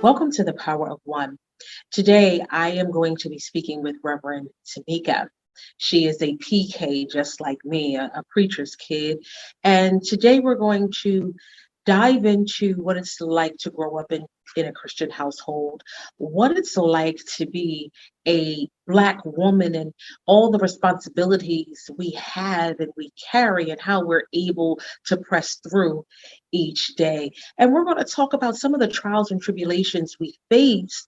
Welcome to the Power of One. Today, I am going to be speaking with Reverend Tamieka. She is a PK just like me, a preacher's kid. And today we're going to dive into what it's like to grow up in a Christian household, what it's like to be a Black woman and all the responsibilities we have and we carry and how we're able to press through each day. And we're going to talk about some of the trials and tribulations we face.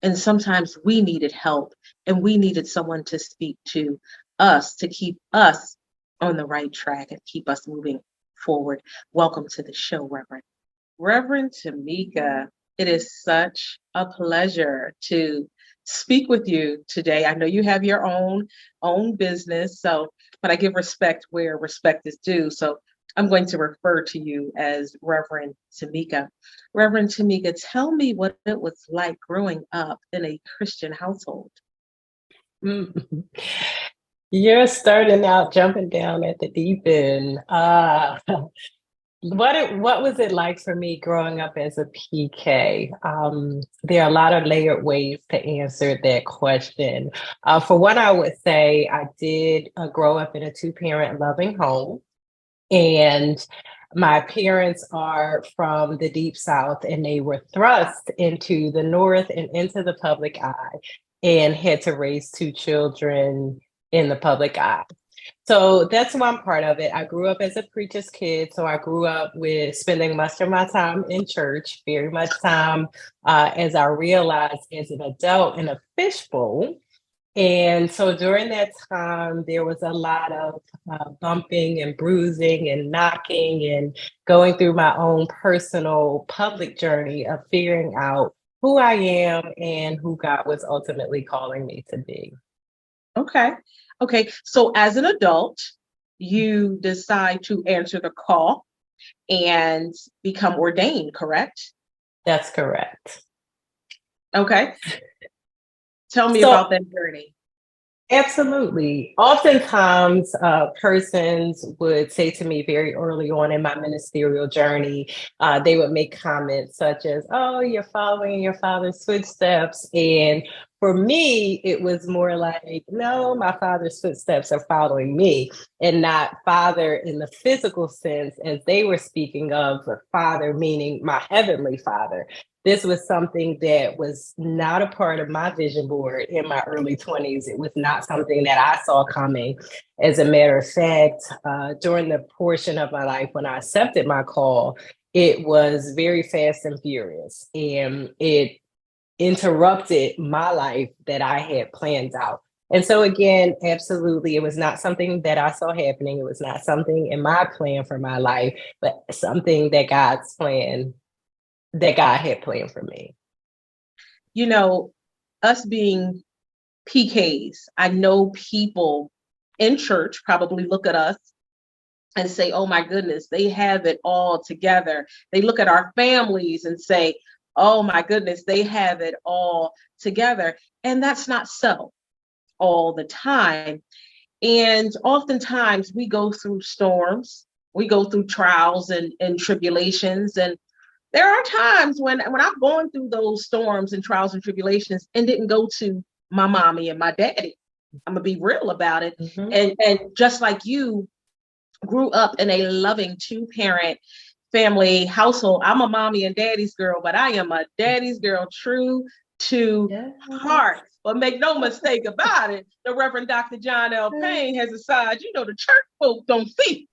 And sometimes we needed help and we needed someone to speak to us to keep us on the right track and keep us moving forward. Welcome to the show, Reverend. Reverend Tamieka, it is such a pleasure to speak with you today. I know you have your own business, but I give respect where respect is due. So I'm going to refer to you as Reverend Tamieka. Reverend Tamieka, tell me what it was like growing up in a Christian household. You're starting out jumping down at the deep end. What was it like for me growing up as a PK? There are a lot of layered ways to answer that question. For one, I would say I did grow up in a two-parent loving home. And my parents are from the Deep South, and they were thrust into the North and into the public eye and had to raise two children in the public eye. So that's one part of it. I grew up as a preacher's kid. So I grew up with spending much of my time in church, very much time as I realized as an adult in a fishbowl. And so during that time, there was a lot of bumping and bruising and knocking and going through my own personal public journey of figuring out who I am and who God was ultimately calling me to be. Okay. Okay. So as an adult, you decide to answer the call and become ordained, correct? That's correct. Okay. Tell me So about that journey. absolutely. Oftentimes, persons would say to me very early on in my ministerial journey, they would make comments such as, "Oh, you're following your father's footsteps." And for me, it was more like, no, my father's footsteps are following me, and not father in the physical sense, as they were speaking of the father, meaning my heavenly father. This was something that was not a part of my vision board in my early 20s. It was not something that I saw coming. As a matter of fact, during the portion of my life when I accepted my call, it was very fast and furious, and it interrupted my life that I had planned out. And so, again, absolutely, it was not something that I saw happening. It was not something in my plan for my life, but something that God had planned for me. You know, us being PKs, I know people in church probably look at us and say, oh my goodness, they have it all together. They look at our families and say, oh my goodness, they have it all together. And that's not so all the time. And oftentimes we go through storms, we go through trials and tribulations. And there are times when I'm going through those storms and trials and tribulations and didn't go to my mommy and my daddy. I'm gonna be real about it. Mm-hmm. And just like you grew up in a loving two-parent family household. I'm a mommy and daddy's girl, but I am a daddy's girl true to Yes. heart. But make no mistake about it, the Reverend Dr. John L. Payne has a side, the church folk don't see.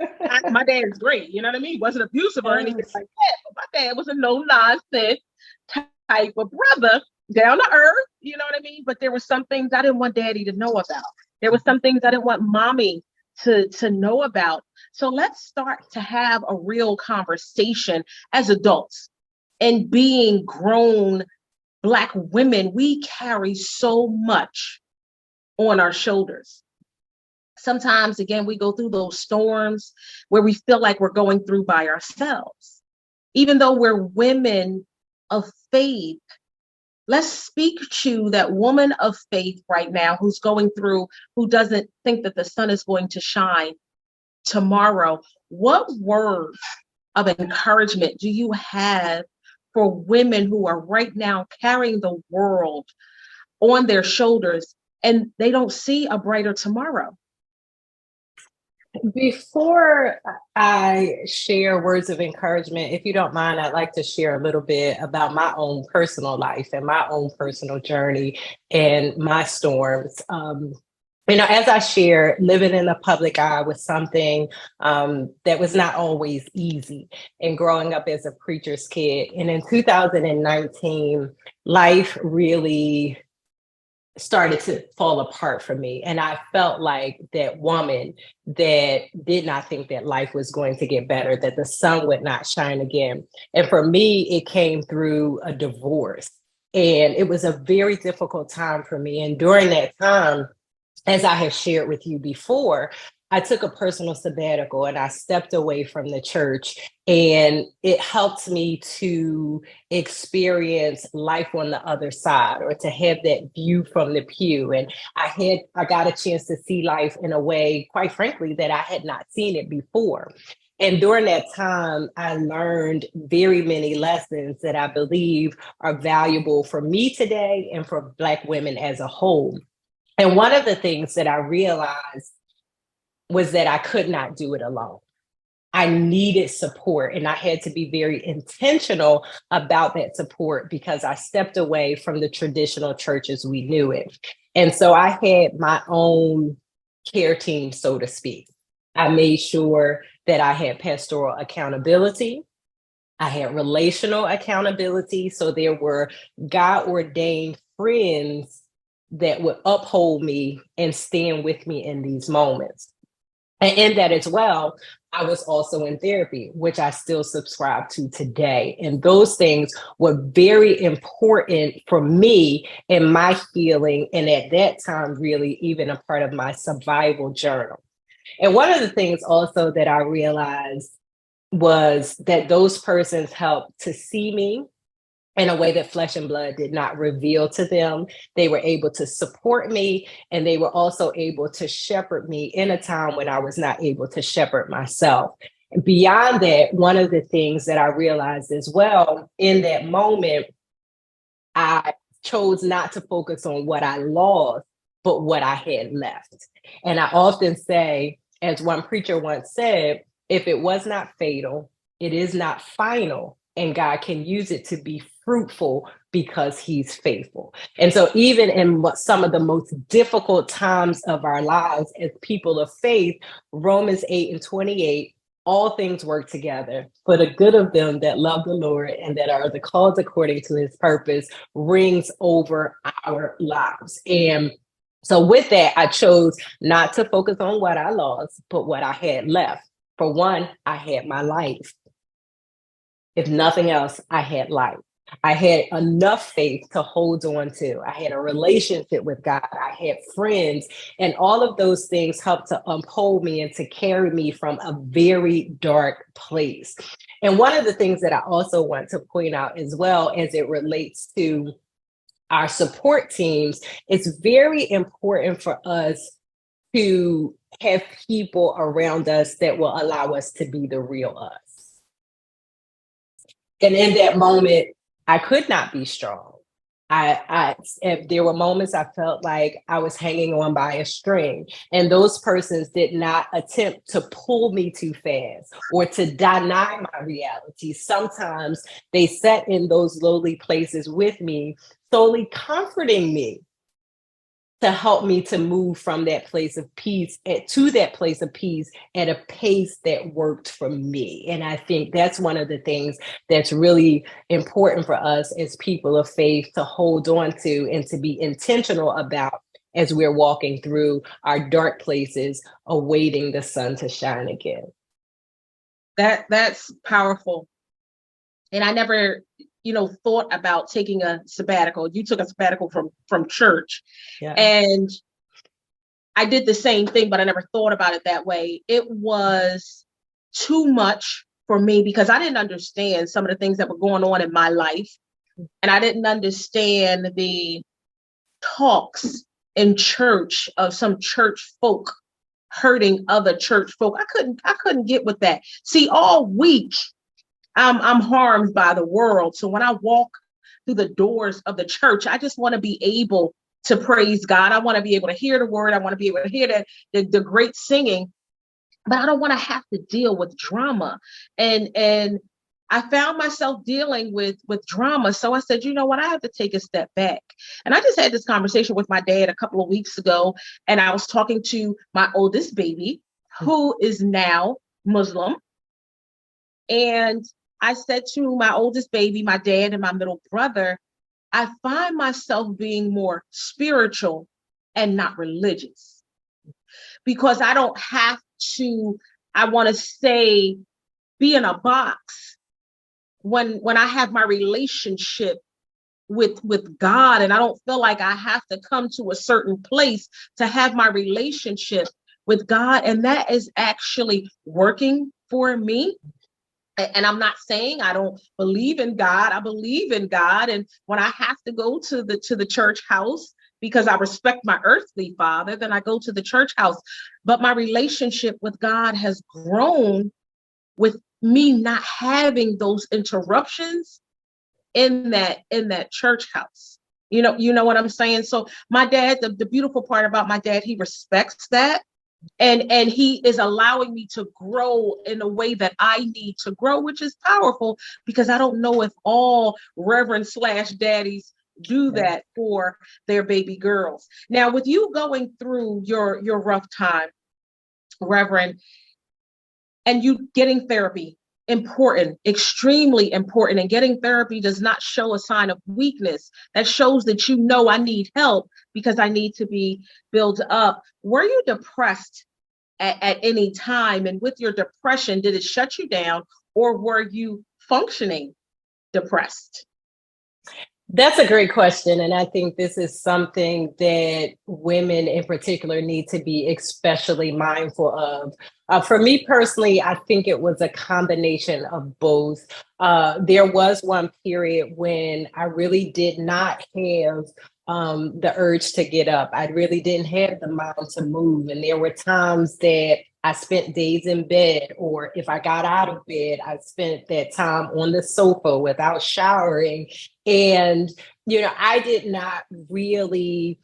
My dad is great, you know what I mean? He wasn't abusive or anything Yes. like that, but my dad was a no-nonsense type of brother, down to earth, you know what I mean? But there were some things I didn't want daddy to know about. There were some things I didn't want mommy to know about. So let's start to have a real conversation as adults and being grown Black women. We carry so much on our shoulders. Sometimes, again, we go through those storms where we feel like we're going through by ourselves. Even though we're women of faith, let's speak to that woman of faith right now who's going through, who doesn't think that the sun is going to shine tomorrow. What words of encouragement do you have for women who are right now carrying the world on their shoulders and they don't see a brighter tomorrow? Before I share words of encouragement, if you don't mind, I'd like to share a little bit about my own personal life and my own personal journey and my storms. As I share, living in the public eye was something that was not always easy. And growing up as a preacher's kid, and in 2019, life really started to fall apart for me. And I felt like that woman that did not think that life was going to get better, that the sun would not shine again. And for me, it came through a divorce. And it was a very difficult time for me. And during that time, as I have shared with you before, I took a personal sabbatical and I stepped away from the church, and it helped me to experience life on the other side, or to have that view from the pew. And I got a chance to see life in a way, quite frankly, that I had not seen it before. And during that time, I learned very many lessons that I believe are valuable for me today and for Black women as a whole. And one of the things that I realized was that I could not do it alone. I needed support, and I had to be very intentional about that support because I stepped away from the traditional church as we knew it. And so I had my own care team, so to speak. I made sure that I had pastoral accountability. I had relational accountability. So there were God ordained friends that would uphold me and stand with me in these moments. And in that as well, I was also in therapy, which I still subscribe to today. And those things were very important for me in my healing. And at that time, really even a part of my survival journal. And one of the things also that I realized was that those persons helped to see me in a way that flesh and blood did not reveal to them. They were able to support me, and they were also able to shepherd me in a time when I was not able to shepherd myself. Beyond that, one of the things that I realized as well in that moment, I chose not to focus on what I lost, but what I had left. And I often say, as one preacher once said, if it was not fatal, it is not final, and God can use it to be fruitful because he's faithful. And so even in some of the most difficult times of our lives as people of faith, Romans 8:28, all things work together for the good of them that love the Lord and that are the called according to his purpose, rings over our lives. And so with that, I chose not to focus on what I lost, but what I had left. For one, I had my life. If nothing else, I had life. I had enough faith to hold on to. I had a relationship with God. I had friends, and all of those things helped to uphold me and to carry me from a very dark place. And one of the things that I also want to point out as well as it relates to our support teams, it's very important for us to have people around us that will allow us to be the real us. And in that moment, I could not be strong. If there were moments I felt like I was hanging on by a string, and those persons did not attempt to pull me too fast or to deny my reality. Sometimes they sat in those lowly places with me, solely comforting me to help me to move from that place of peace to that place of peace at a pace that worked for me. And I think that's one of the things that's really important for us as people of faith to hold on to and to be intentional about as we're walking through our dark places, awaiting the sun to shine again. That's powerful. And I never, thought about taking a sabbatical. You took a sabbatical from church. Yeah. And I did the same thing, but I never thought about it that way. It was too much for me because I didn't understand some of the things that were going on in my life. And I didn't understand the talks in church of some church folk hurting other church folk. I couldn't get with that. See, all week I'm harmed by the world. So when I walk through the doors of the church, I just want to be able to praise God. I want to be able to hear the word. I want to be able to hear the great singing, but I don't want to have to deal with drama. And I found myself dealing with drama. So I said, you know what, I have to take a step back. And I just had this conversation with my dad a couple of weeks ago. And I was talking to my oldest baby, who is now Muslim. And I said to my oldest baby, my dad, and my middle brother, I find myself being more spiritual and not religious, because I don't have to, I want to say, be in a box when I have my relationship with God, and I don't feel like I have to come to a certain place to have my relationship with God. And that is actually working for me. And I'm not saying I don't believe in God. I believe in God. And when I have to go to the church house because I respect my earthly father, then I go to the church house. But my relationship with God has grown with me not having those interruptions in that church house. You know what I'm saying? So my dad, the beautiful part about my dad, he respects that. And he is allowing me to grow in a way that I need to grow, which is powerful, because I don't know if all reverend/daddies do that for their baby girls. Now, with you going through your rough time, Reverend, and you getting therapy, important, extremely important. And getting therapy does not show a sign of weakness. That shows that you know, I need help because I need to be built up. Were you depressed at any time? And with your depression, did it shut you down, or were you functioning depressed? That's a great question. And I think this is something that women in particular need to be especially mindful of. For me personally, I think it was a combination of both. There was one period when I really did not have the urge to get up. I really didn't have the mind to move. And there were times that I spent days in bed, or if I got out of bed, I spent that time on the sofa without showering. And, I did not really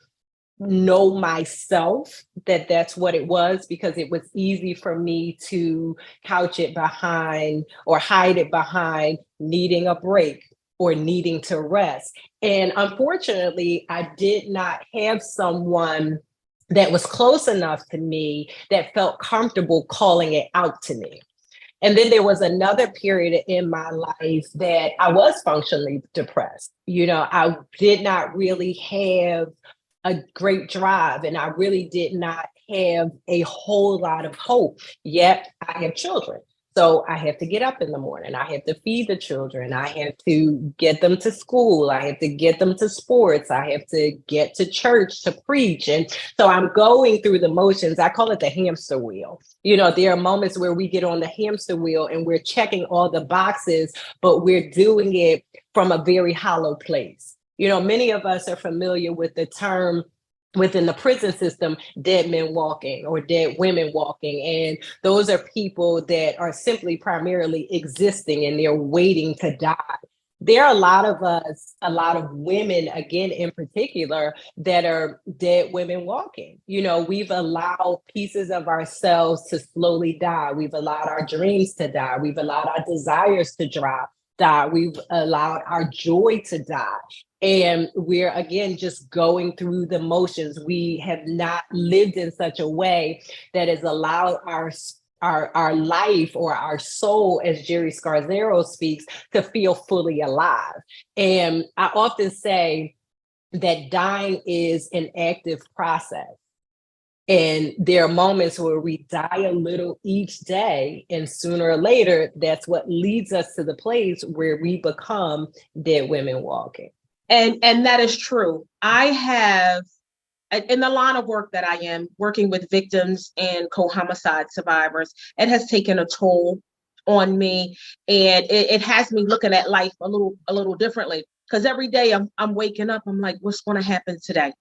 know myself that that's what it was, because it was easy for me to couch it behind or hide it behind needing a break or needing to rest. And unfortunately, I did not have someone that was close enough to me that felt comfortable calling it out to me. And then there was another period in my life that I was functionally depressed. I did not really have a great drive, and I really did not have a whole lot of hope. Yet I have children. So I have to get up in the morning. I have to feed the children. I have to get them to school. I have to get them to sports. I have to get to church to preach. And so I'm going through the motions. I call it the hamster wheel. There are moments where we get on the hamster wheel and we're checking all the boxes, but we're doing it from a very hollow place. Many of us are familiar with the term within the prison system, dead men walking or dead women walking. And those are people that are simply primarily existing and they're waiting to die. There are a lot of us, a lot of women, again, in particular, that are dead women walking. We've allowed pieces of ourselves to slowly die. We've allowed our dreams to die. We've allowed our desires to die. We've allowed our joy to die. And we're, again, just going through the motions. We have not lived in such a way that has allowed our life or our soul, as Jerry Scarzero speaks, to feel fully alive. And I often say that dying is an active process. And there are moments where we die a little each day, and sooner or later, that's what leads us to the place where we become dead women walking. And that is true. I have, in the line of work that I am, working with victims and co-homicide survivors, it has taken a toll on me, and it has me looking at life a little differently. Because every day I'm waking up, I'm like, what's going to happen today?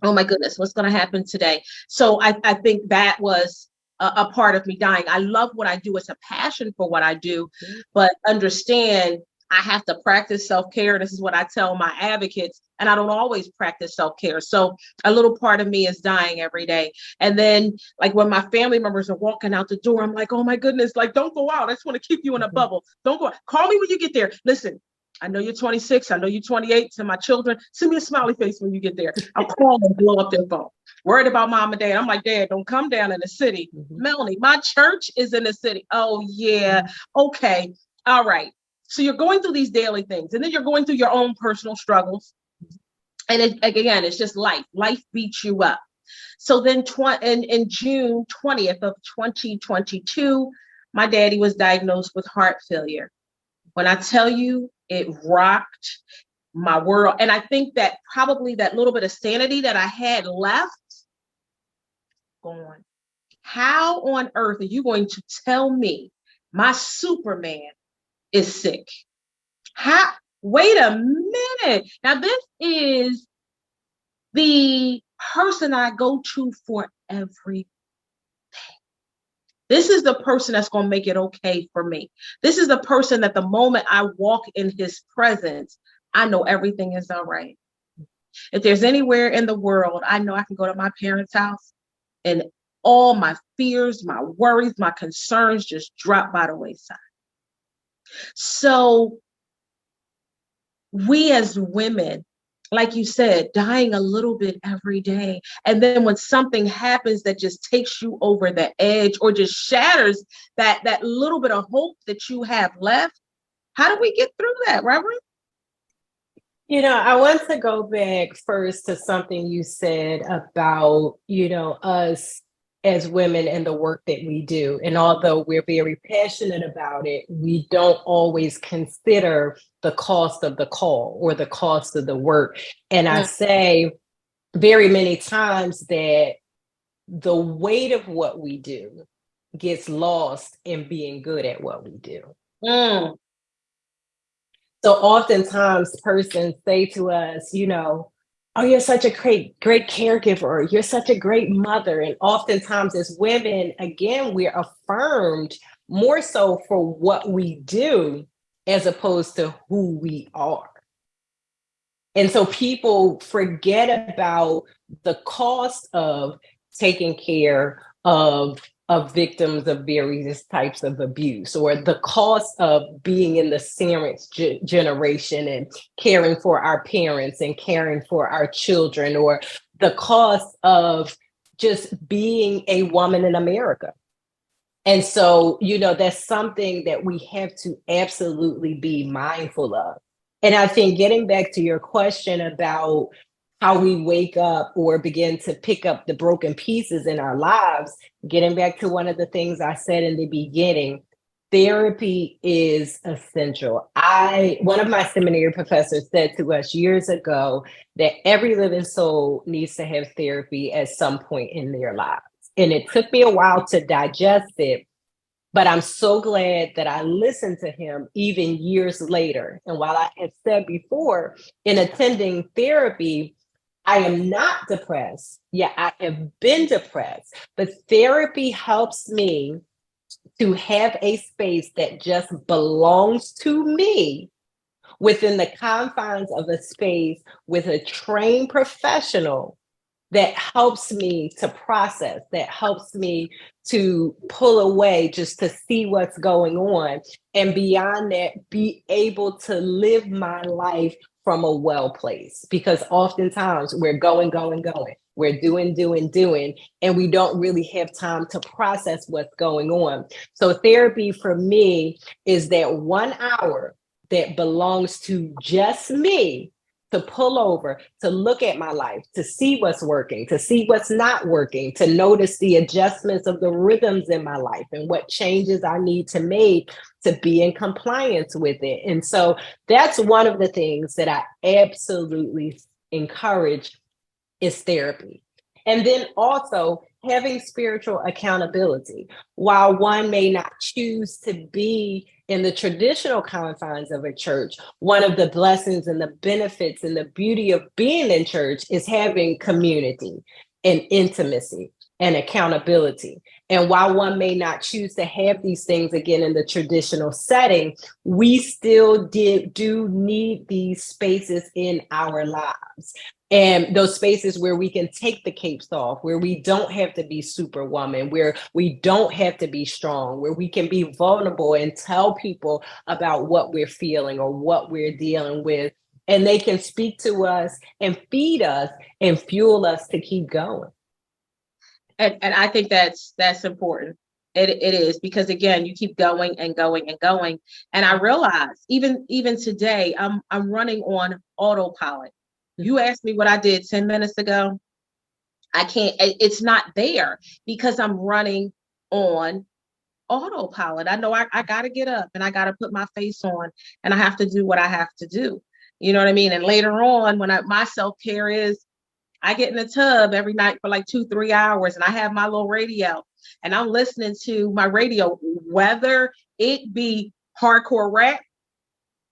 Oh my goodness, what's going to happen today? So I think that was a part of me dying. I love what I do. It's a passion for what I do, Mm-hmm. but understand I have to practice self-care. This is what I tell my advocates, and I don't always practice self-care. So a little part of me is dying every day. And then like when my family members are walking out the door, I'm like, oh my goodness, like don't go out. I just want to keep you in a bubble. Don't go out. Call me when you get there. Listen, I know you're 26. I know you're 28. To my children, send me a smiley face when you get there. I'll call and blow up their phone. Worried about mom and dad. I'm like, Dad, don't come down in the city. Mm-hmm. Melany, my church is in the city. Oh, yeah. Okay. All right. So you're going through these daily things, and then you're going through your own personal struggles. And again, it's just life. Life beats you up. So then in June 20th of 2022, my daddy was diagnosed with heart failure. When I tell you, it rocked my world. And I think that probably that little bit of sanity that I had left, gone. How on earth are you going to tell me my Superman is sick? How? Wait a minute. Now, this is the person I go to for everything. This is the person that's going to make it okay for me. This is the person that the moment I walk in his presence, I know everything is all right. If there's anywhere in the world, I know I can go to my parents' house and all my fears, my worries, my concerns just drop by the wayside. So we as women, like you said, dying a little bit every day. And then when something happens that just takes you over the edge or just shatters that little bit of hope that you have left, how do we get through that, Reverend? I want to go back first to something you said about, us as women and the work that we do. And although we're very passionate about it, we don't always consider the cost of the call or the cost of the work. And I say very many times that the weight of what we do gets lost in being good at what we do. So oftentimes persons say to us, oh, you're such a great caregiver, or you're such a great mother. And oftentimes as women, again, we're affirmed more so for what we do as opposed to who we are. And so people forget about the cost of taking care of victims of various types of abuse, or the cost of being in the sandwich generation and caring for our parents and caring for our children, or the cost of just being a woman in America. And so, that's something that we have to absolutely be mindful of. And I think getting back to your question about how we wake up or begin to pick up the broken pieces in our lives, getting back to one of the things I said in the beginning, therapy is essential. One of my seminary professors said to us years ago that every living soul needs to have therapy at some point in their lives. And it took me a while to digest it, but I'm so glad that I listened to him even years later. And while I had said before, in attending therapy, I am not depressed. Yeah, I have been depressed, but therapy helps me to have a space that just belongs to me within the confines of a space with a trained professional that helps me to process, that helps me to pull away just to see what's going on. And beyond that, be able to live my life from a well place. Because oftentimes we're going. We're doing, and we don't really have time to process what's going on. So therapy for me is that 1 hour that belongs to just me, to pull over, to look at my life, to see what's working, to see what's not working, to notice the adjustments of the rhythms in my life and what changes I need to make to be in compliance with it. And so that's one of the things that I absolutely encourage is therapy. And then also having spiritual accountability. While one may not choose to be in the traditional confines of a church, one of the blessings and the benefits and the beauty of being in church is having community and intimacy and accountability. And while one may not choose to have these things again in the traditional setting, we still do need these spaces in our lives. And those spaces where we can take the capes off, where we don't have to be superwoman, where we don't have to be strong, where we can be vulnerable and tell people about what we're feeling or what we're dealing with. And they can speak to us and feed us and fuel us to keep going. And I think that's important. It is, because again, you keep going and going and going. And I realize even today, I'm running on autopilot. You asked me what I did 10 minutes ago. I can't, it's not there because I'm running on autopilot. I know I got to get up and I got to put my face on and I have to do what I have to do. You know what I mean? And later on, when my self-care is, I get in the tub every night for like 2-3 hours and I have my little radio and I'm listening to my radio, whether it be hardcore rap,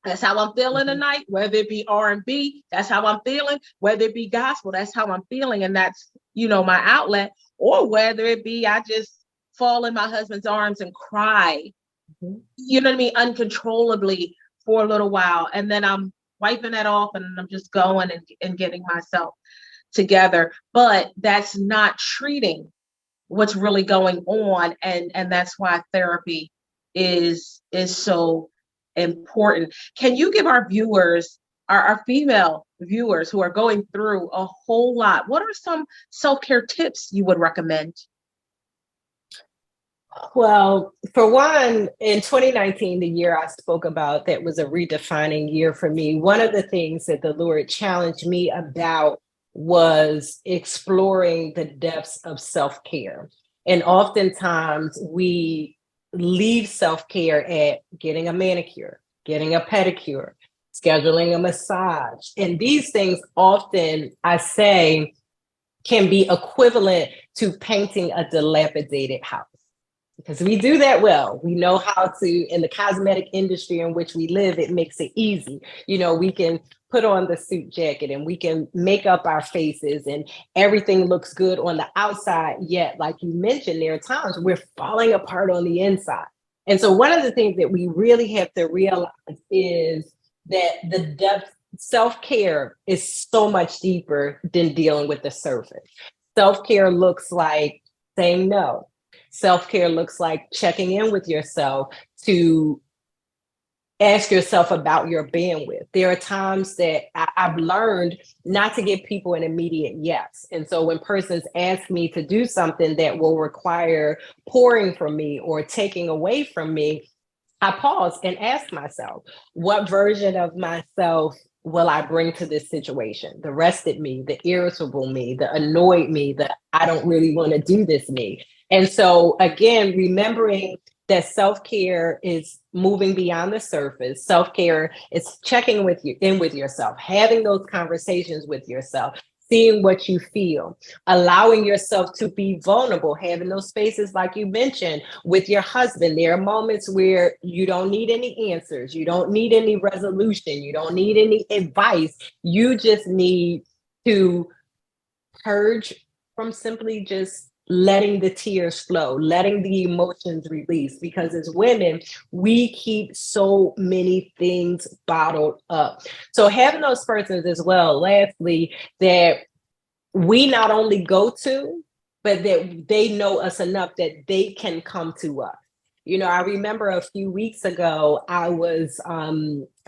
that's how I'm feeling tonight, whether it be R&B, that's how I'm feeling, whether it be gospel, that's how I'm feeling. And that's, my outlet, or whether it be, I just fall in my husband's arms and cry, you know what I mean, uncontrollably for a little while. And then I'm wiping that off and I'm just going and getting myself together. But that's not treating what's really going on. And that's why therapy is so important. Can you give our viewers, our female viewers who are going through a whole lot, what are some self-care tips you would recommend? Well, for one, in 2019, the year I spoke about, that was a redefining year for me. One of the things that the Lord challenged me about was exploring the depths of self-care. And oftentimes we leave self-care at getting a manicure, getting a pedicure, scheduling a massage. And these things often, I say, can be equivalent to painting a dilapidated house. Because we do that well. We know how to, in the cosmetic industry in which we live, it makes it easy. We can put on the suit jacket and we can make up our faces and everything looks good on the outside. Yet, like you mentioned, there are times we're falling apart on the inside. And so one of the things that we really have to realize is that the depth, self-care is so much deeper than dealing with the surface. Self-care looks like saying no. Self-care looks like checking in with yourself to ask yourself about your bandwidth. There are times that I've learned not to give people an immediate yes. And so when persons ask me to do something that will require pouring from me or taking away from me, I pause and ask myself, what version of myself will I bring to this situation? The rested me, the irritable me, the annoyed me, the I don't really want to do this me. And so again, remembering that self-care is moving beyond the surface. Self-care is checking in with yourself, having those conversations with yourself, seeing what you feel, allowing yourself to be vulnerable, having those spaces like you mentioned with your husband. There are moments where you don't need any answers. You don't need any resolution. You don't need any advice. You just need to purge from simply just letting the tears flow, letting the emotions release. Because as women, we keep so many things bottled up. So having those persons as well, lastly, that we not only go to, but that they know us enough that they can come to us. I remember a few weeks ago, I was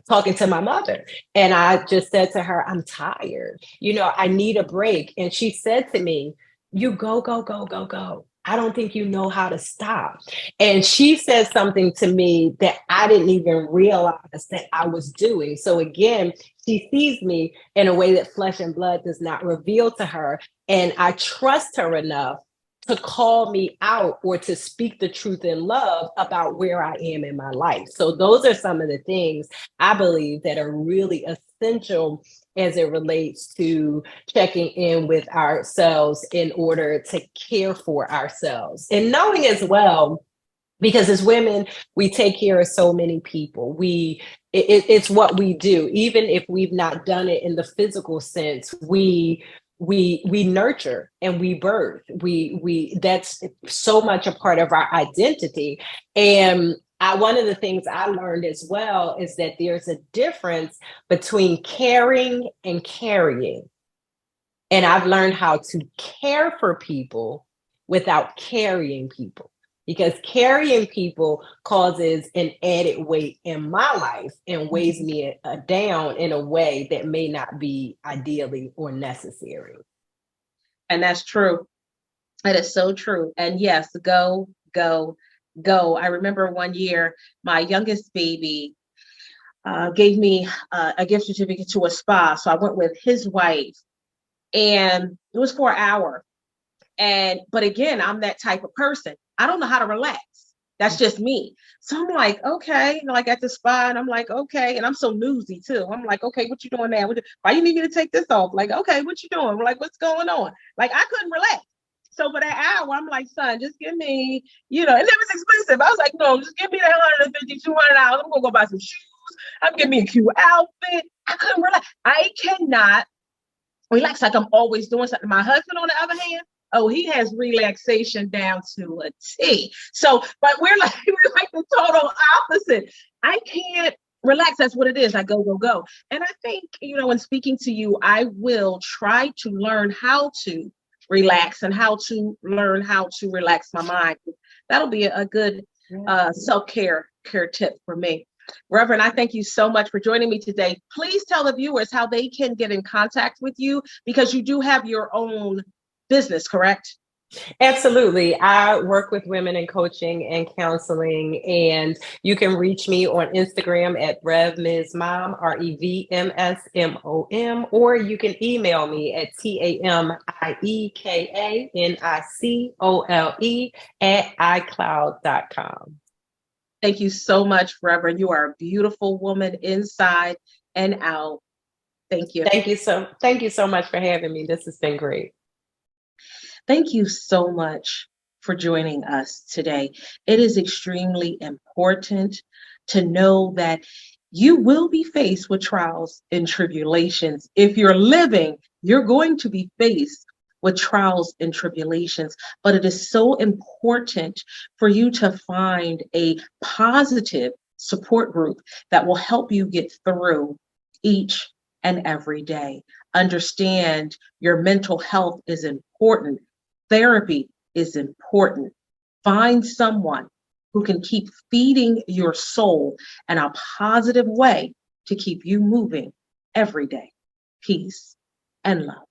talking to my mother and I just said to her, I'm tired. I need a break. And she said to me, you go, go, go, go, go. I don't think you know how to stop. And she said something to me that I didn't even realize that I was doing. So again, she sees me in a way that flesh and blood does not reveal to her. And I trust her enough to call me out or to speak the truth in love about where I am in my life. So those are some of the things I believe that are really essential as it relates to checking in with ourselves in order to care for ourselves. And knowing as well, because as women, we take care of so many people. It's what we do. Even if we've not done it in the physical sense, we we nurture and we birth. We that's so much a part of our identity. And one of the things I learned as well is that there's a difference between caring and carrying. And I've learned how to care for people without carrying people, because carrying people causes an added weight in my life and weighs me down in a way that may not be ideally or necessary. And that's true. That is so true. And yes, go, go, go. I remember one year, my youngest baby gave me a gift certificate to a spa. So I went with his wife, and it was for an hour. But again, I'm that type of person. I don't know how to relax. That's just me. So I'm like, okay, like at the spa, and I'm like, okay. And I'm so newsy too. I'm like, okay, what you doing now? Why you need me to take this off? Like, okay, what you doing? We're like, what's going on? Like, I couldn't relax. So for that hour, I'm like, son, just give me, and it was expensive. I was like, no, just give me that $150, $200. I'm going to go buy some shoes. I'm giving me a cute outfit. I couldn't relax. I cannot relax like I'm always doing something. My husband, on the other hand, oh, he has relaxation down to a T. So, but we're like the total opposite. I can't relax. That's what it is. I go, go, go. And I think, in speaking to you, I will try to learn how to relax and how to learn how to relax my mind. That'll be a good self-care tip for me. Reverend, I thank you so much for joining me today. Please tell the viewers how they can get in contact with you, because you do have your own business, correct? Absolutely. I work with women in coaching and counseling, and you can reach me on Instagram at RevMsMom, RevMsMom, or you can email me at TamiekaNicole@iCloud.com. Thank you so much, Reverend. You are a beautiful woman inside and out. Thank you. Thank you so much for having me. This has been great. Thank you so much for joining us today. It is extremely important to know that you will be faced with trials and tribulations. If you're living, you're going to be faced with trials and tribulations, but it is so important for you to find a positive support group that will help you get through each and every day. Understand your mental health is important. Therapy is important. Find someone who can keep feeding your soul in a positive way to keep you moving every day. Peace and love.